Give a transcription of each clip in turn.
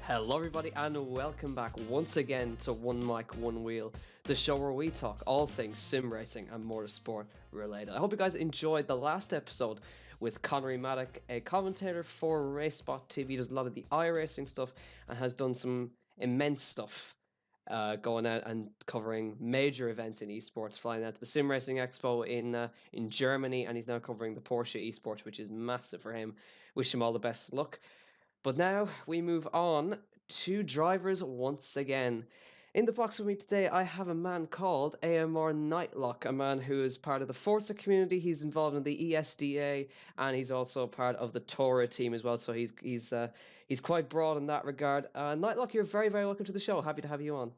Hello, everybody, and welcome back once again to One Mic, One Wheel, the show where we talk all things sim racing and motorsport related. I hope you guys enjoyed the last episode with Connery Maddock, a commentator for RaceSpot TV. Does a lot of the iRacing stuff and has done some immense stuff going out and covering major events in esports, flying out to the Sim Racing Expo in Germany, and he's now covering the Porsche esports, which is massive for him. Wish him all the best luck. But now we move on to drivers once again. In the box with me today, I have a man called AMR Nightlocke, a man who is part of the Forza community. He's involved in the ESDA, and he's also part of the TORA team as well. So he's quite broad in that regard. Nightlocke, you're very welcome to the show. Happy to have you on.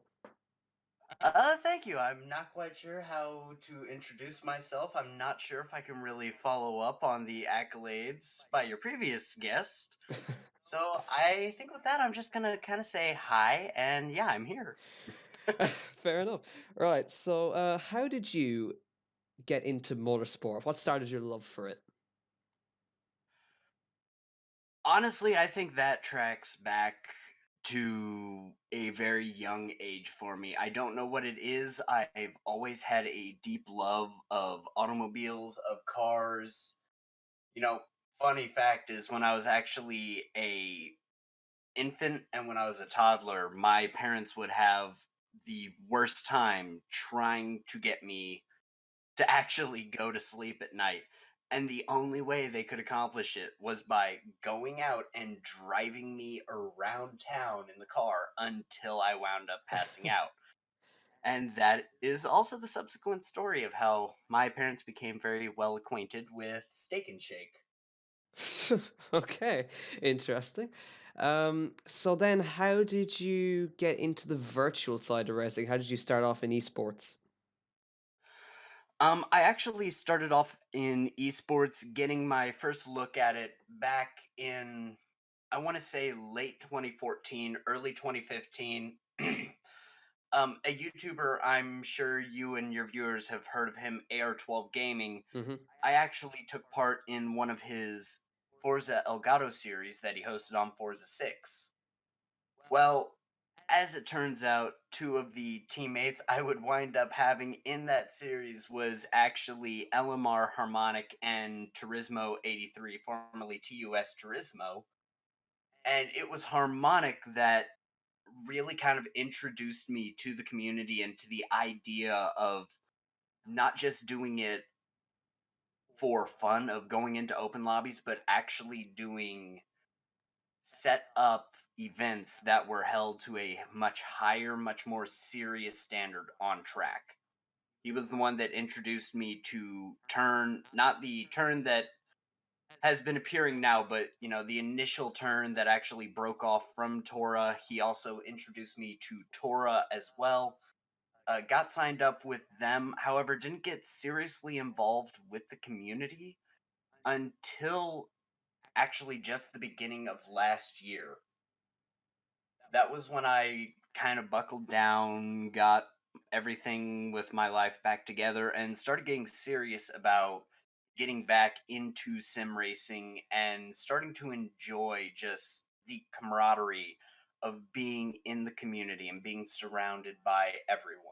Thank you. I'm not quite sure how to introduce myself. I'm not sure if I can really follow up on the accolades by your previous guest. So I think with that, I'm just gonna kind of say hi, and yeah, I'm here. Fair enough. Right. So, how did you get into motorsport? What started your love for it? Honestly, I think that tracks back to a very young age for me. I don't know what it is. I've always had a deep love of automobiles, of cars. You know, funny fact is when I was actually a infant and when I was a toddler, my parents would have the worst time trying to get me to actually go to sleep at night. And the only way they could accomplish it was by going out and driving me around town in the car until I wound up passing out. And that is also the subsequent story of how my parents became very well acquainted with Steak and Shake. Okay, interesting. So then how did you get into the virtual side of racing? How did you start off in esports? I actually started off in esports, getting my first look at it back in, I want to say late 2014, early 2015. A YouTuber, I'm sure you and your viewers have heard of him, AR12 Gaming. Hmm. I actually took part in one of his Forza Elgato series that he hosted on Forza 6. Well, as it turns out, two of the teammates I would wind up having in that series was actually LMR Harmonic and Turismo 83, formerly TUS Turismo. And it was Harmonic that really kind of introduced me to the community and to the idea of not just doing it for fun of going into open lobbies, but actually doing set up events that were held to a much higher, much more serious standard on track. He was the one that introduced me to turn, not the turn that has been appearing now, but the initial turn that actually broke off from Tora. He also introduced me to Tora as well. Got signed up with them, however, didn't get seriously involved with the community until actually just the beginning of last year. That was when I kind of buckled down, got everything with my life back together, and started getting serious about getting back into sim racing and starting to enjoy just the camaraderie of being in the community and being surrounded by everyone.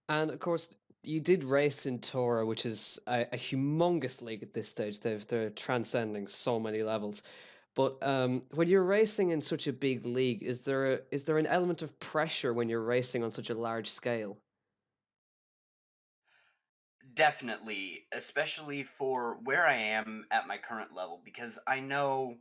And of course, you did race in Tora, which is a humongous league at this stage. They're transcending so many levels. But when you're racing in such a big league, is there an element of pressure when you're racing on such a large scale? Definitely, especially for where I am at my current level, because I know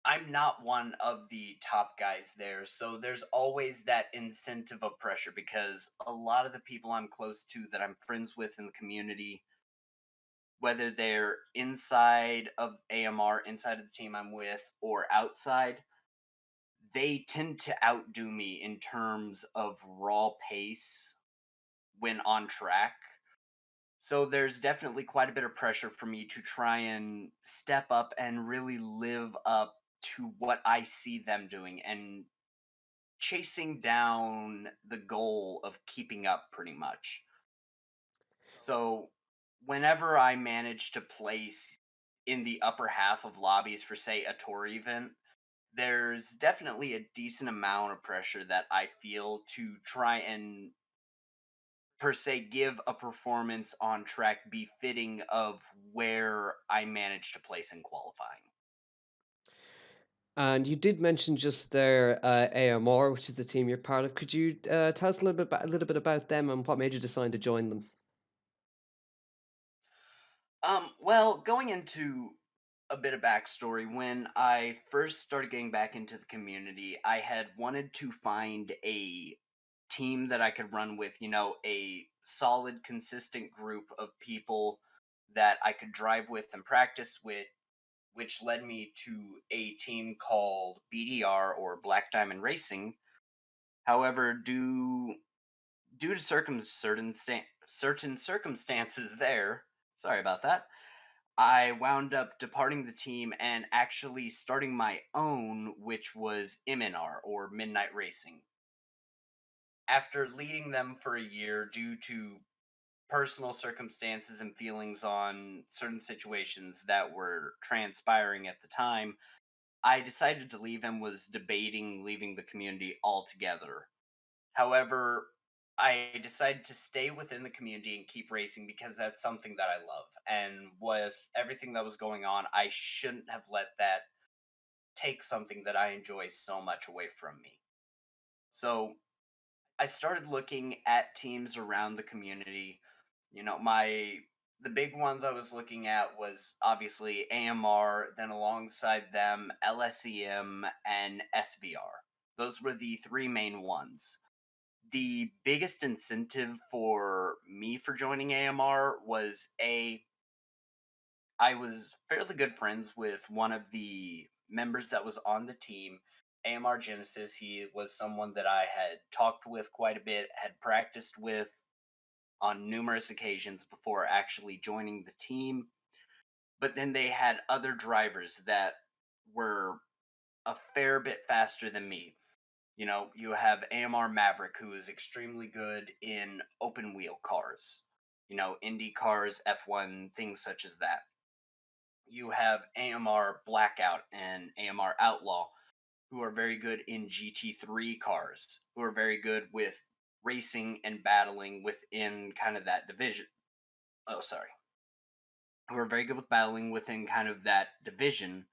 I'm not one of the top guys there, so there's always that incentive of pressure because a lot of the people I'm close to that I'm friends with in the community, whether they're inside of AMR, inside of the team I'm with, or outside, they tend to outdo me in terms of raw pace when on track. So there's definitely quite a bit of pressure for me to try and step up and really live up to what I see them doing and chasing down the goal of keeping up pretty much. So whenever I manage to place in the upper half of lobbies for say a tour event, there's definitely a decent amount of pressure that I feel to try and per se give a performance on track befitting of where I managed to place in qualifying. And you did mention just there AMR, which is the team you're part of. Could you tell us a little bit about them and what made you decide to join them? Well, going into a bit of backstory, when I first started getting back into the community, I had wanted to find a team that I could run with, a solid, consistent group of people that I could drive with and practice with, which led me to a team called BDR or Black Diamond Racing. However, due to certain circumstances there, sorry about that, I wound up departing the team and actually starting my own, which was MNR or Midnight Racing. After leading them for a year due to personal circumstances and feelings on certain situations that were transpiring at the time, I decided to leave and was debating leaving the community altogether. However, I decided to stay within the community and keep racing because that's something that I love. And with everything that was going on, I shouldn't have let that take something that I enjoy so much away from me. So I started looking at teams around the community. The big ones I was looking at was obviously AMR, then alongside them LSEM and SVR. Those were the three main ones. The biggest incentive for me for joining AMR was I was fairly good friends with one of the members that was on the team, AMR Genesis. He was someone that I had talked with quite a bit, had practiced with on numerous occasions before actually joining the team. But then they had other drivers that were a fair bit faster than me. You have AMR Maverick, who is extremely good in open wheel cars, Indy cars, F1, things such as that. You have AMR Blackout and AMR Outlaw, who are very good in GT3 cars, who are very good with racing and battling within kind of that division. Oh, sorry. Who are very good with battling within kind of that division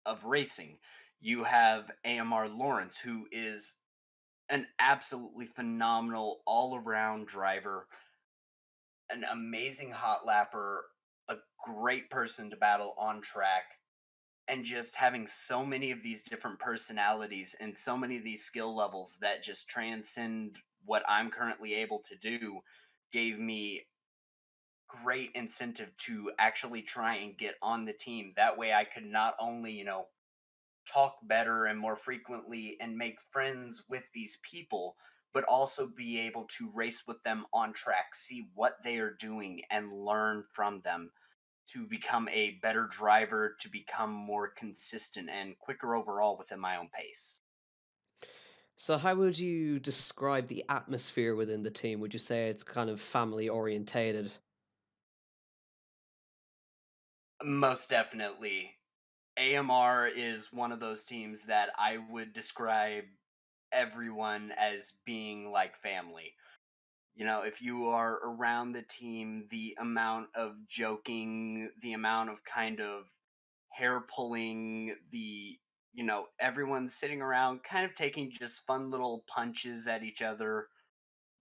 of racing. You have AMR Lawrence, who is an absolutely phenomenal all around driver, an amazing hot lapper, a great person to battle on track, and just having so many of these different personalities and so many of these skill levels that just transcend what I'm currently able to do gave me great incentive to actually try and get on the team. That way I could not only, talk better and more frequently and make friends with these people, but also be able to race with them on track, see what they are doing, and learn from them to become a better driver, to become more consistent and quicker overall within my own pace. So, how would you describe the atmosphere within the team? Would you say it's kind of family orientated? Most definitely. AMR is one of those teams that I would describe everyone as being like family. If you are around the team, the amount of joking, the amount of kind of hair pulling, everyone's sitting around kind of taking just fun little punches at each other,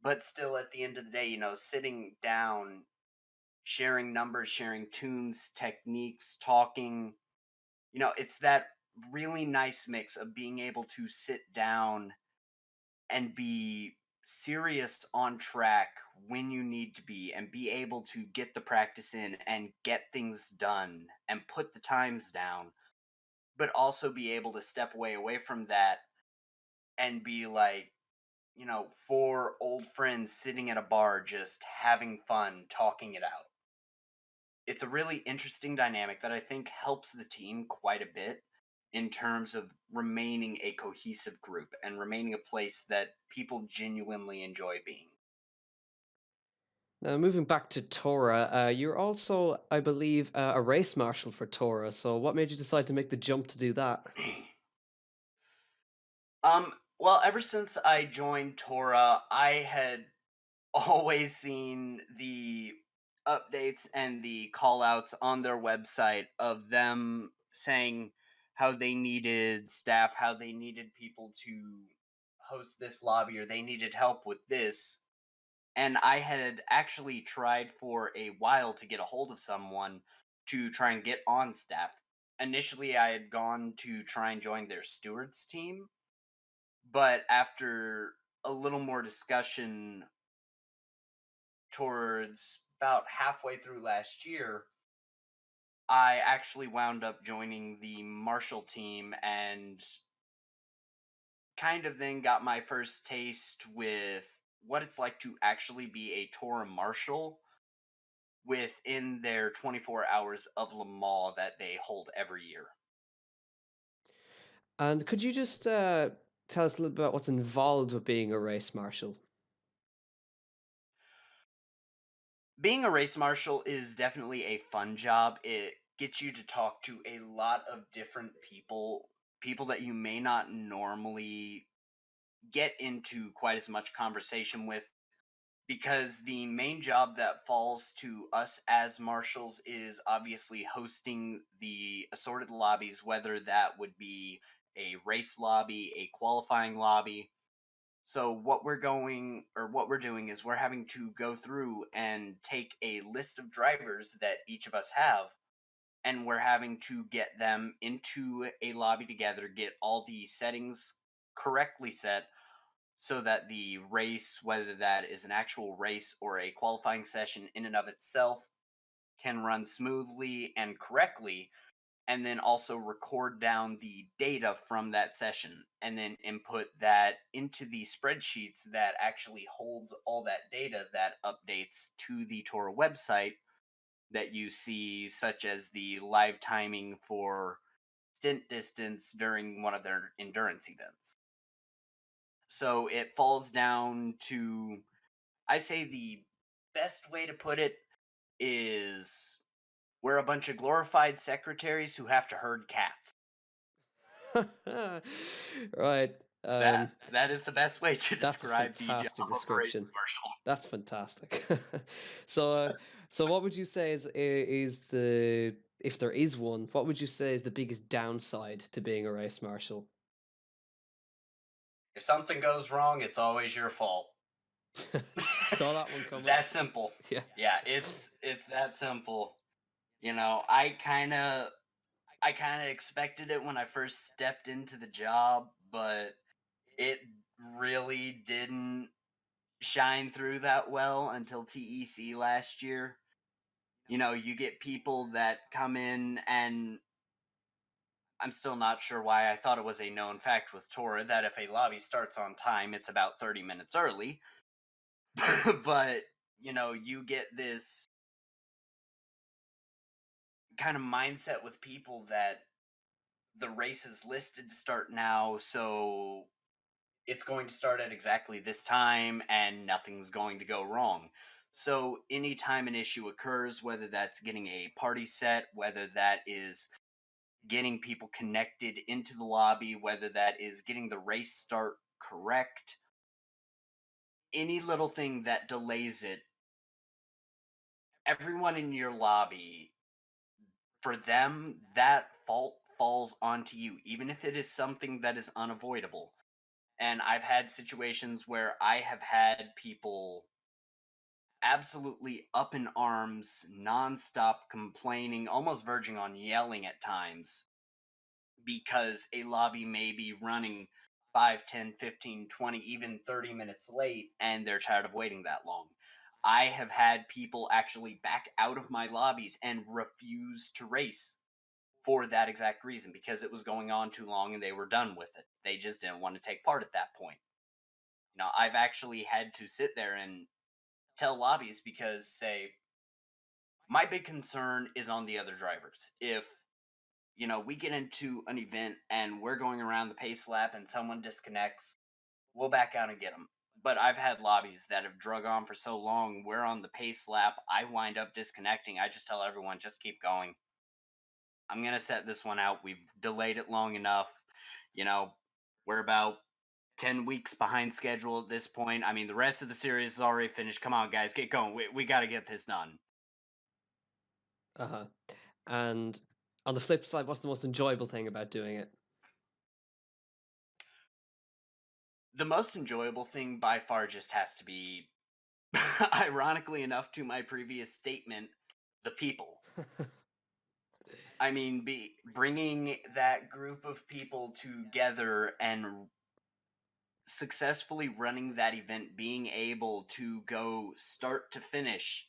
but still at the end of the day, sitting down, sharing numbers, sharing tunes, techniques, talking. It's that really nice mix of being able to sit down and be serious on track when you need to be and be able to get the practice in and get things done and put the times down, but also be able to step away from that and be like, four old friends sitting at a bar just having fun talking it out. It's a really interesting dynamic that I think helps the team quite a bit in terms of remaining a cohesive group and remaining a place that people genuinely enjoy being. Now, moving back to TORA, you're also, I believe, a race marshal for TORA. So, what made you decide to make the jump to do that? Well, ever since I joined TORA, I had always seen the updates and the call outs on their website of them saying how they needed staff, how they needed people to host this lobby, or they needed help with this. And I had actually tried for a while to get a hold of someone to try and get on staff. Initially, I had gone to try and join their stewards team, but after a little more discussion towards about halfway through last year, I actually wound up joining the Marshall team and kind of then got my first taste with what it's like to actually be a Torah Marshal within their 24 hours of Le Mans that they hold every year. And could you just tell us a little bit about what's involved with being a race marshal? Being a race marshal is definitely a fun job. It gets you to talk to a lot of different people, people that you may not normally get into quite as much conversation with, because the main job that falls to us as marshals is obviously hosting the assorted lobbies, whether that would be a race lobby, a qualifying lobby. So what we're doing is we're having to go through and take a list of drivers that each of us have, and we're having to get them into a lobby together, get all the settings correctly set so that the race, whether that is an actual race or a qualifying session in and of itself, can run smoothly and correctly, and then also record down the data from that session and then input that into the spreadsheets that actually holds all that data that updates to the Torah website that you see, such as the live timing for stint distance during one of their endurance events. So it falls down to, I say the best way to put it is we're a bunch of glorified secretaries who have to herd cats. Right. That is the best way to That's a describe the job fantastic of a race description. marshal. That's fantastic. So, so what would you say is the if there is one, what would you say is the biggest downside to being a race marshal? If something goes wrong, it's always your fault. Saw that one coming. That simple. Yeah. Yeah, it's that simple. I kind of expected it when I first stepped into the job, but it really didn't shine through that well until TEC last year. You get people that come in, and I'm still not sure why. I thought it was a known fact with Tora that if a lobby starts on time, it's about 30 minutes early. But, you get this kind of mindset with people that the race is listed to start now, so it's going to start at exactly this time and nothing's going to go wrong. So, anytime an issue occurs, whether that's getting a party set, whether that is getting people connected into the lobby, whether that is getting the race start correct, any little thing that delays it, everyone in your lobby, for them, that fault falls onto you, even if it is something that is unavoidable. And I've had situations where I have had people absolutely up in arms, nonstop complaining, almost verging on yelling at times because a lobby may be running 5, 10, 15, 20, even 30 minutes late and they're tired of waiting that long. I have had people actually back out of my lobbies and refuse to race for that exact reason because it was going on too long and they were done with it. They just didn't want to take part at that point. I've actually had to sit there and tell lobbies because, say, my big concern is on the other drivers. If we get into an event and we're going around the pace lap and someone disconnects, we'll back out and get them. But I've had lobbies that have drug on for so long. We're on the pace lap. I wind up disconnecting. I just tell everyone, just keep going. I'm going to set this one out. We've delayed it long enough. You know, we're about 10 weeks behind schedule at this point. I mean, the rest of the series is already finished. Come on, guys, get going. We got to get this done. Uh-huh. And on the flip side, what's the most enjoyable thing about doing it? The most enjoyable thing by far just has to be, ironically enough, to my previous statement, the people. I mean, bringing that group of people together and successfully running that event, being able to go start to finish,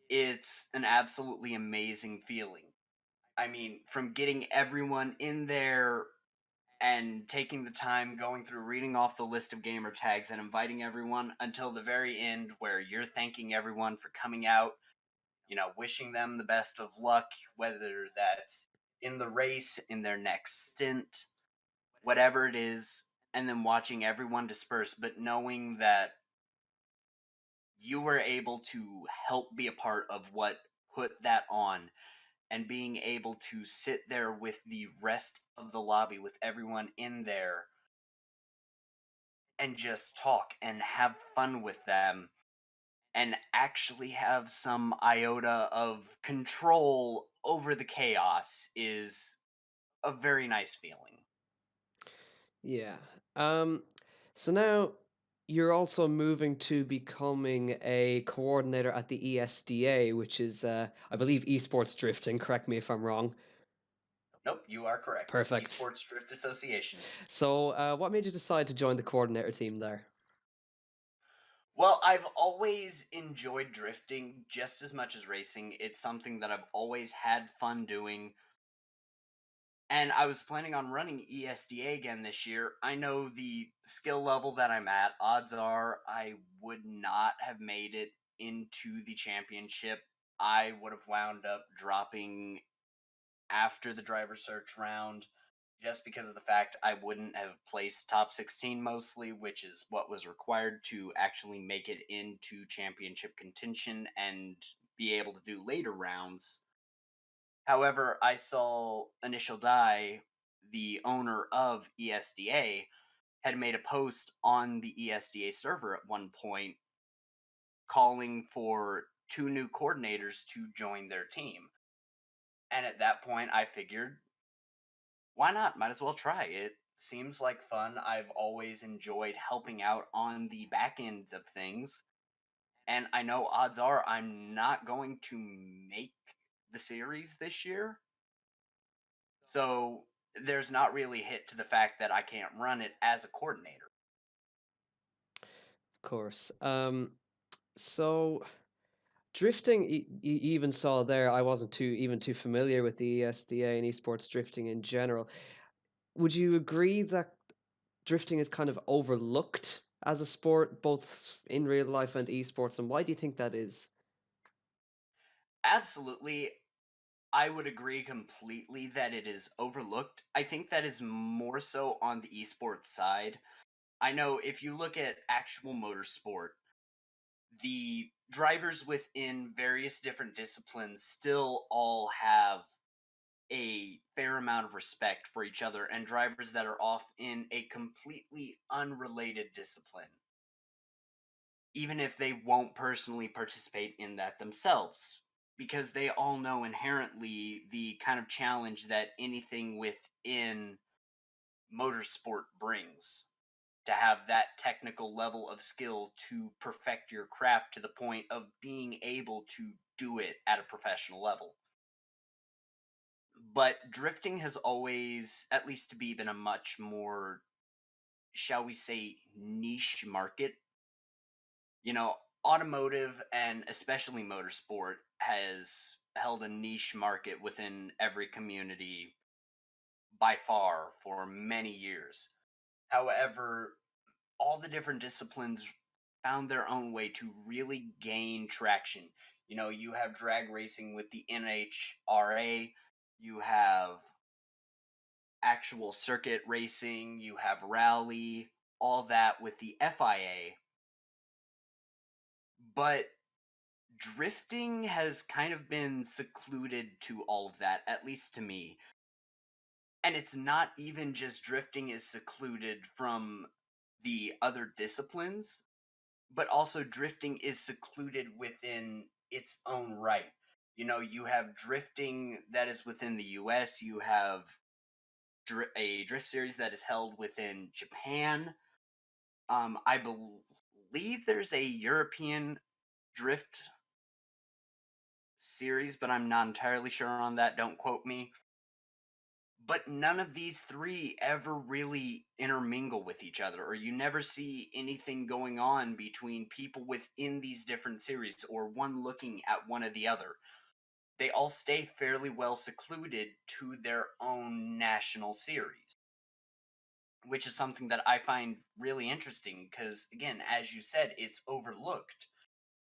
it's an absolutely amazing feeling. I mean, from getting everyone in there and taking the time going through reading off the list of gamer tags and inviting everyone until the very end where you're thanking everyone for coming out, wishing them the best of luck, whether that's in the race, in their next stint, whatever it is, and then watching everyone disperse, but knowing that you were able to help be a part of what put that on, and being able to sit there with the rest of the lobby with everyone in there and just talk and have fun with them and actually have some iota of control over the chaos is a very nice feeling. Yeah. Um, so now you're also moving to becoming a coordinator at the ESDA, which is, I believe, esports drifting. Correct me if I'm wrong. Nope, you are correct. Perfect. Esports Drift Association. So, what made you decide to join the coordinator team there? Well, I've always enjoyed drifting just as much as racing. It's something that I've always had fun doing. And I was planning on running ESDA again this year. I know the skill level that I'm at, odds are I would not have made it into the championship. I would have wound up dropping after the driver search round just because of the fact I wouldn't have placed top 16 mostly, which is what was required to actually make it into championship contention and be able to do later rounds. However, I saw Initial Die, the owner of ESDA, had made a post on the ESDA server at one point calling for two new coordinators to join their team. And at that point, I figured, why not? Might as well try. It seems like fun. I've always enjoyed helping out on the back end of things. And I know odds are I'm not going to make the series this year. So there's not really hit to the fact that I can't run it as a coordinator. Of course. So drifting, you even saw there, I wasn't too familiar with the ESDA and esports drifting in general. Would you agree that drifting is kind of overlooked as a sport, both in real life and esports, and why do you think that is? Absolutely. I would agree completely that it is overlooked. I think that is more so on the esports side. I know if you look at actual motorsport, the drivers within various different disciplines still all have a fair amount of respect for each other, and drivers that are off in a completely unrelated discipline, even if they won't personally participate in that themselves, because they all know inherently the kind of challenge that anything within motorsport brings. To have that technical level of skill to perfect your craft to the point of being able to do it at a professional level. But drifting has always, at least to be, been a much more, shall we say, niche market. Automotive and especially motorsport has held a niche market within every community by far for many years. However, all the different disciplines found their own way to really gain traction. You have drag racing with the NHRA, you have actual circuit racing, you have rally, all that with the FIA. But drifting has kind of been secluded to all of that, at least to me. And it's not even just drifting is secluded from the other disciplines, but also drifting is secluded within its own right. You have drifting that is within the US, you have a drift series that is held within Japan. I believe there's a European drift series, but I'm not entirely sure on that. Don't quote me. But none of these three ever really intermingle with each other, or you never see anything going on between people within these different series or one looking at one or the other. They all stay fairly well secluded to their own national series, which is something that I find really interesting because, again, as you said, it's overlooked.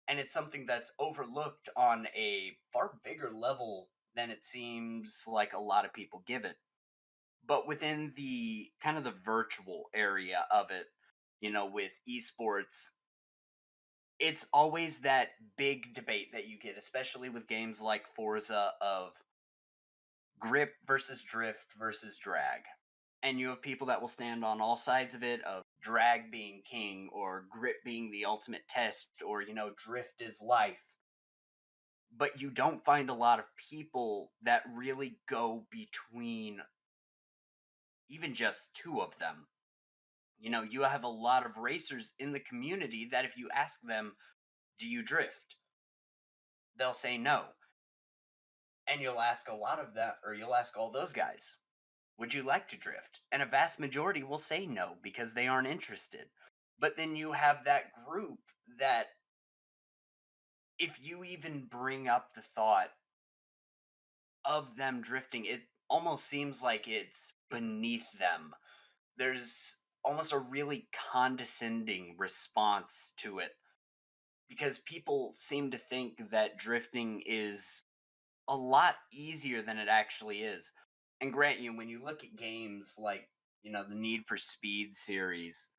And it's something that's overlooked on a far bigger level than it seems like a lot of people give it. But within the kind of the virtual area of it, with esports, it's always that big debate that you get, especially with games like Forza, of grip versus drift versus drag. And you have people that will stand on all sides of it, of drag being king or grip being the ultimate test, or drift is life. But you don't find a lot of people that really go between even just two of them. You have a lot of racers in the community that if you ask them, do you drift? They'll say no. And you'll ask a lot of them, or you'll ask all those guys, would you like to drift? And a vast majority will say no because they aren't interested. But then you have that group that, if you even bring up the thought of them drifting, it almost seems like it's beneath them. There's almost a really condescending response to it because people seem to think that drifting is a lot easier than it actually is. And grant you, when you look at games like, the Need for Speed series,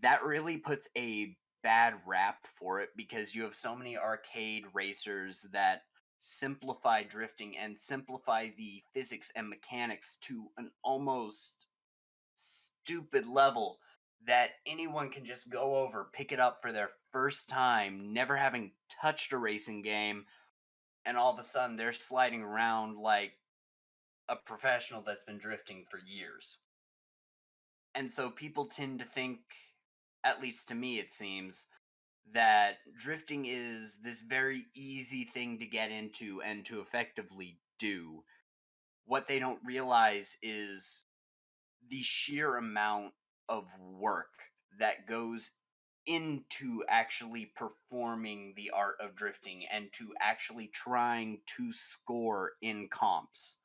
that really puts a bad rap for it because you have so many arcade racers that simplify drifting and simplify the physics and mechanics to an almost stupid level that anyone can just go over, pick it up for their first time, never having touched a racing game, and all of a sudden they're sliding around like a professional that's been drifting for years. And so people tend to think, at least to me it seems, that drifting is this very easy thing to get into and to effectively do. What they don't realize is the sheer amount of work that goes into actually performing the art of drifting and to actually trying to score in comps.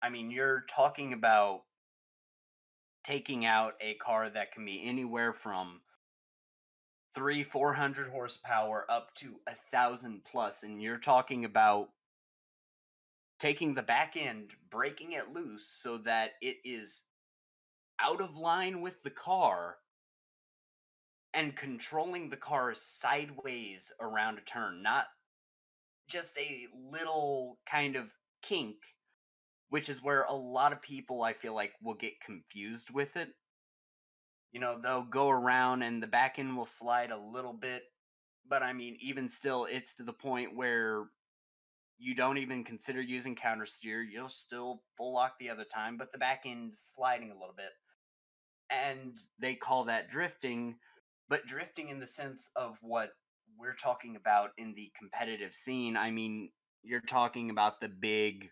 I mean, you're talking about taking out a car that can be anywhere from 400 horsepower up to 1,000 plus, and you're talking about taking the back end, breaking it loose so that it is out of line with the car and controlling the car sideways around a turn, not just a little kind of kink, which is where a lot of people I feel like will get confused with it. They'll go around and the back end will slide a little bit, but I mean, even still, it's to the point where you don't even consider using counter steer. You'll still full lock the other time, but the back end sliding a little bit. And they call that drifting, but drifting in the sense of what we're talking about in the competitive scene, I mean, you're talking about the big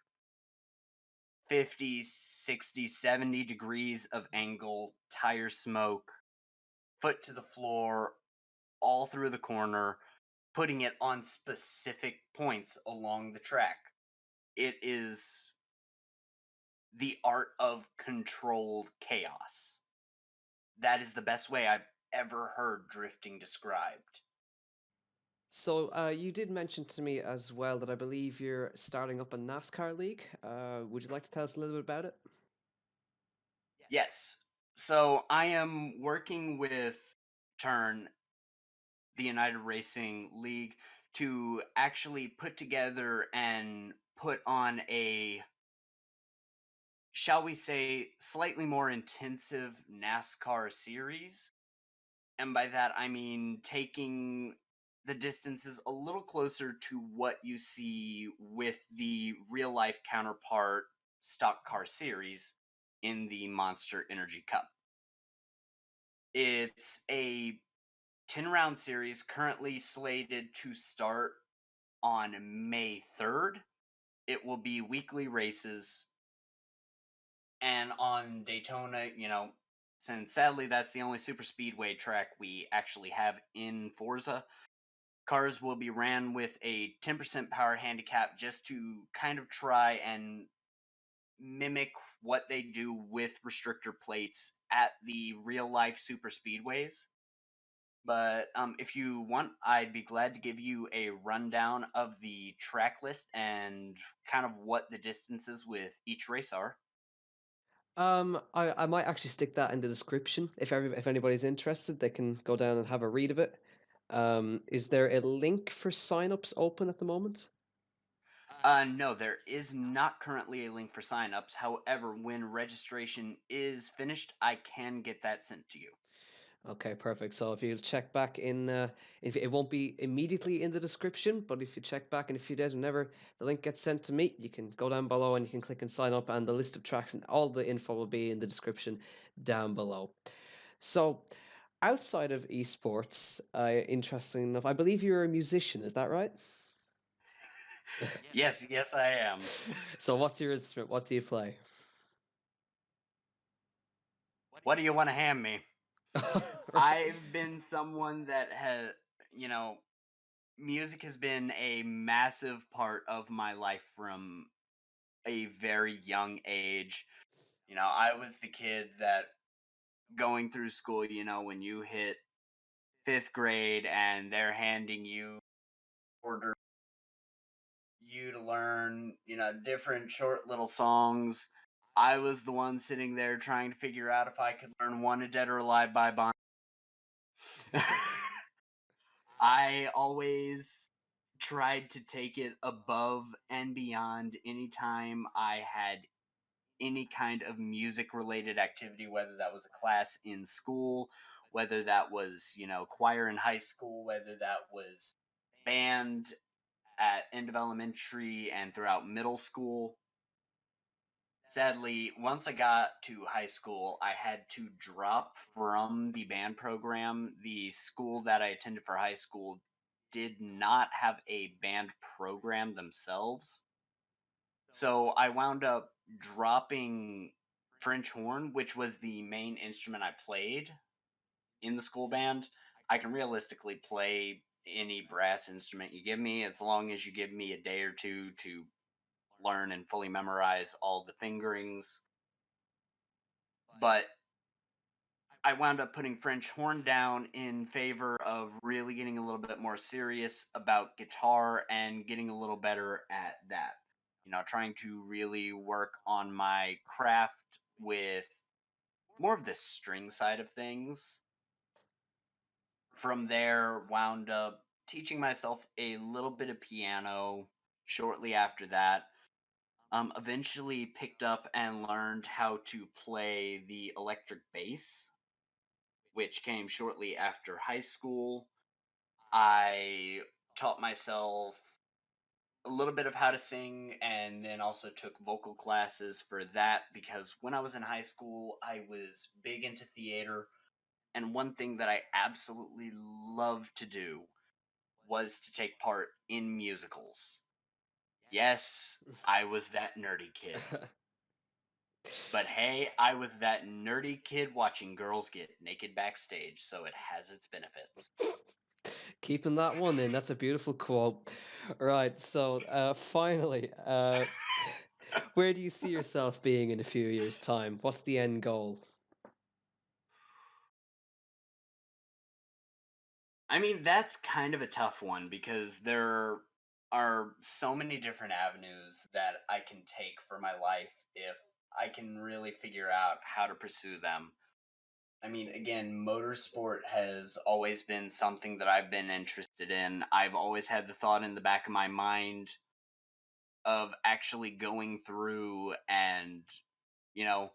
50, 60, 70 degrees of angle, tire smoke, foot to the floor, all through the corner, putting it on specific points along the track. It is the art of controlled chaos. That is the best way I've ever heard drifting described. So, you did mention to me as well that I believe you're starting up a NASCAR league. Would you like to tell us a little bit about it? Yes. So I am working with Turn, the United Racing League, to actually put together and put on a shall we say, slightly more intensive NASCAR series. And by that, I mean taking the distances a little closer to what you see with the real life counterpart stock car series in the Monster Energy Cup. It's a 10 round series currently slated to start on May 3rd. It will be weekly races. And on Daytona, since sadly that's the only super speedway track we actually have in Forza, cars will be ran with a 10% power handicap just to kind of try and mimic what they do with restrictor plates at the real life super speedways. But if you want, I'd be glad to give you a rundown of the track list and kind of what the distances with each race are. I might actually stick that in the description. If anybody's interested, they can go down and have a read of it. Is there a link for signups open at the moment? No, there is not currently a link for signups. However, when registration is finished, I can get that sent to you. Okay, perfect. So if you check back if it won't be immediately in the description, but if you check back in a few days, whenever the link gets sent to me, you can go down below and you can click and sign up, and the list of tracks and all the info will be in the description down below. So, outside of esports, interesting enough, I believe you're a musician. Is that right? Yes, yes, I am. So, what's your instrument? What do you play? What do you want to hand me? I've been someone that has, you know, music has been a massive part of my life from a very young age. I was the kid that going through school, when you hit fifth grade and they're handing you order you to learn, different short little songs. I was the one sitting there trying to figure out if I could learn Wanted Dead or Alive by Bon. I always tried to take it above and beyond anytime I had any kind of music related activity, whether that was a class in school, whether that was, choir in high school, whether that was band at end of elementary and throughout middle school. Sadly, once I got to high school, I had to drop from the band program. The school that I attended for high school did not have a band program themselves. So I wound up dropping French horn, which was the main instrument I played in the school band. I can realistically play any brass instrument you give me as long as you give me a day or two to learn and fully memorize all the fingerings. But I wound up putting French horn down in favor of really getting a little bit more serious about guitar and getting a little better at that. Trying to really work on my craft with more of the string side of things. From there, wound up teaching myself a little bit of piano shortly after that. Eventually picked up and learned how to play the electric bass, which came shortly after high school. I taught myself a little bit of how to sing and then also took vocal classes for that because when I was in high school, I was big into theater. And one thing that I absolutely loved to do was to take part in musicals. Yes, I was that nerdy kid. But hey, I was that nerdy kid watching girls get naked backstage, so it has its benefits. Keeping that one in. That's a beautiful quote. Right. So, finally, where do you see yourself being in a few years' time? What's the end goal? I mean, that's kind of a tough one because there are so many different avenues that I can take for my life if I can really figure out how to pursue them. I mean, again, motorsport has always been something that I've been interested in. I've always had the thought in the back of my mind of actually going through and You know,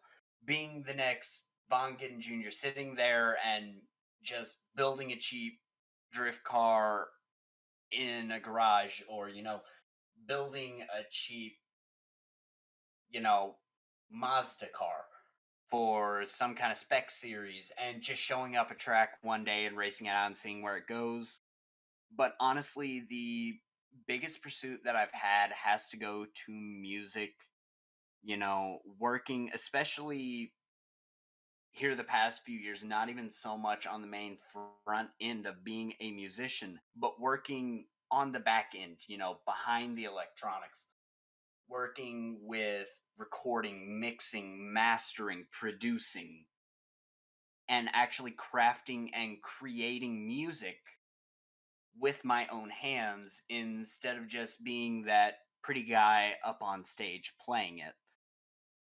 being the next Von Gittin Jr., sitting there and just building a cheap drift car in a garage, or, building a cheap, you know, Mazda car for some kind of spec series and just showing up a track one day and racing it out and seeing where it goes. But honestly, the biggest pursuit that I've had has to go to music, working, especially here the past few years, not even so much on the main front end of being a musician, but working on the back end, behind the electronics, working with recording, mixing, mastering, producing, and actually crafting and creating music with my own hands instead of just being that pretty guy up on stage playing it.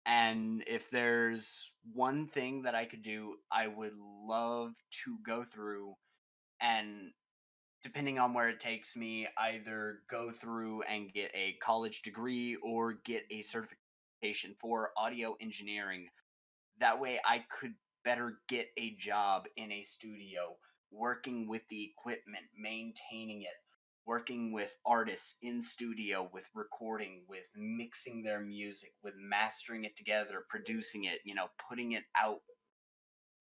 And if there's one thing that I could do, I would love to go through and, depending on where it takes me, either go through and get a college degree or get a certification for audio engineering. That way I could better get a job in a studio, working with the equipment, maintaining it, working with artists in studio, with recording, with mixing their music, with mastering it together, producing it, putting it out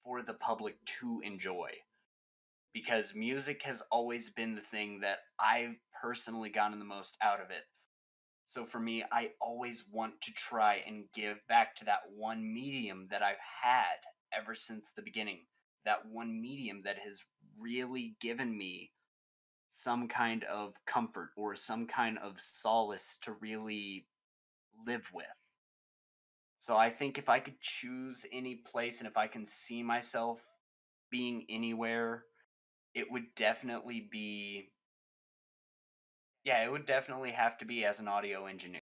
for the public to enjoy. Because music has always been the thing that I've personally gotten the most out of it. So for me, I always want to try and give back to that one medium that I've had ever since the beginning. That one medium that has really given me some kind of comfort or some kind of solace to really live with. So I think if I could choose any place and if I can see myself being anywhere, it would definitely be, yeah, it would definitely have to be as an audio engineer.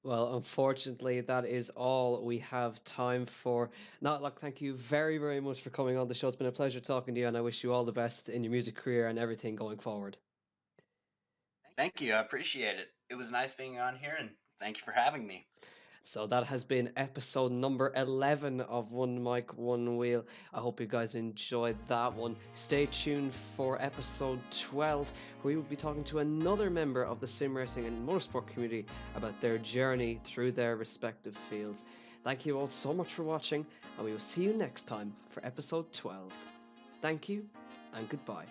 Well, unfortunately, that is all we have time for. Nightlocke, thank you very, very much for coming on the show. It's been a pleasure talking to you, and I wish you all the best in your music career and everything going forward. Thank you. I appreciate it. It was nice being on here, and thank you for having me. So that has been episode number 11 of One Mic, One Wheel. I hope you guys enjoyed that one. Stay tuned for episode 12, where we will be talking to another member of the sim racing and motorsport community about their journey through their respective fields. Thank you all so much for watching, and we will see you next time for episode 12. Thank you, and goodbye.